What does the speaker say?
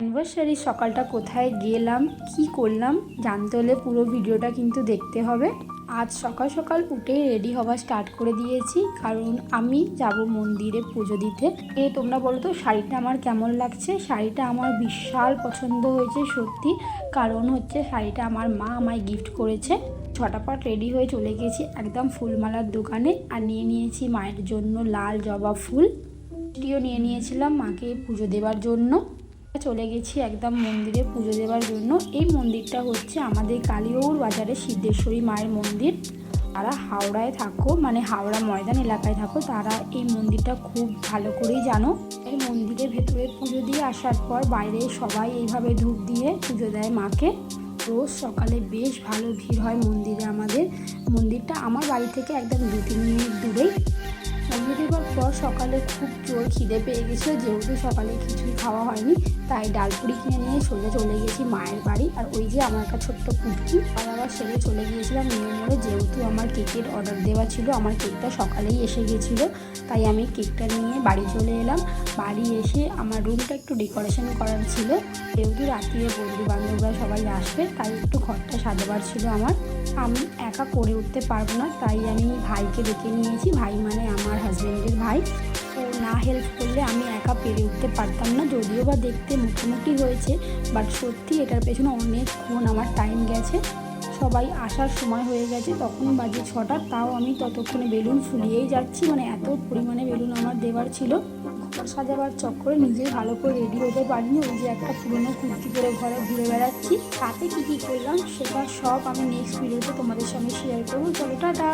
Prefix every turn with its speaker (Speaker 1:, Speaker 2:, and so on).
Speaker 1: Anniversary সকালটা কোথায় গেলাম, কি করলাম জানতে হলে পুরো ভিডিওটা কিন্তু দেখতে হবে। আজ সকাল সকাল উঠেই রেডি হওয়া স্টার্ট করে দিয়েছি, কারণ আমি যাব মন্দিরে পুজো দিতে। তোমরা বলো তো শাড়িটা আমার কেমন লাগছে। শাড়িটা আমার বিশাল পছন্দ হয়েছে সত্যি, কারণ হচ্ছে শাড়িটা আমার মা আমায় গিফট করেছে। ছটাপট রেডি হয়ে চলে গেছি একদম ফুলমালার দোকানে, আর নিয়ে নিয়েছি মায়ের জন্য লাল জবা ফুল। এটিও নিয়ে নিয়েছিলাম মাকে পুজো দেওয়ার জন্য। চলে গেছি একদম মন্দিরে পুজো দেওয়ার জন্য। এই মন্দিরটা হচ্ছে আমাদের কালীবাউর বাজারে সিদ্ধেশ্বরী মায়ের মন্দির। তারা হাওড়ায় থাকো, মানে হাওড়া ময়দান এলাকায় থাকো, তারা এই মন্দিরটা খুব ভালো করেই জানো। এই মন্দিরের ভেতরে পুজো দিয়ে আসার পর বাইরে সবাই এইভাবে ধূপ দিয়ে পুজো দেয় মাকে। রোজ সকালে বেশ ভালো ভিড় হয় মন্দিরে। আমাদের মন্দিরটা আমার বাড়ি থেকে একদম 2-3 মিনিট দূরেই। মন্দির দেওয়ার পর সকালে খুব জোর খিদে পেয়ে গেছিলো, যেহেতু সকালে কিছুই খাওয়া হয়নি, তাই ডালপুরি কিনে নিয়ে সোজা চলে গেছি মায়ের বাড়ি। আর ওই যে আমার একটা ছোট্ট পুটকি, আর আবার সেরে চলে গিয়েছিলাম নিয়ে মোড়ে, যেহেতু আমার কেকের অর্ডার দেওয়া ছিল। আমার কেকটা সকালেই এসে গেছিলো, তাই আমি কেকটা নিয়ে বাড়ি চলে এলাম। বাড়ি এসে আমার রুমটা একটু ডেকোরেশন করার ছিল, যেহেতু রাত্রিরে বন্ধু বান্ধবরা সবাই আসবে, তাই একটু ঘরটা সাজাবার ছিল আমার। আমি একা করে উঠতে পারবো না, তাই আমি ভাইকে ডেকে নিয়েছি। ভাই মানে আমার হাজব্যান্ডের ভাই। তো না হেল্প করলে আমি একা পেরে উঠতে পারতাম না। যদিও বা দেখতে মোটামুটি হয়েছে, বাট সত্যি এটার পেছনে অনেকক্ষণ আমার টাইম গেছে। সবাই আসার সময় হয়ে গেছে, তখন বাজে 6টা, তাও আমি ততক্ষণে বেলুন ফুলিয়েই যাচ্ছি। মানে এত পরিমাণে বেলুন আমার দেওয়ার ছিল। ঘর সাজাবার চক্করে নিজেই ভালো করে রেডি হতে পারিনি। ওই যে একটা পুরোনো কুর্তি পরে ঘরে ঘুরে বেড়াচ্ছি। তাতে কী করলাম সেটা সব আমি নেক্সট ভিডিওতে তোমাদের সঙ্গে শেয়ার করবো। চলো টাটা।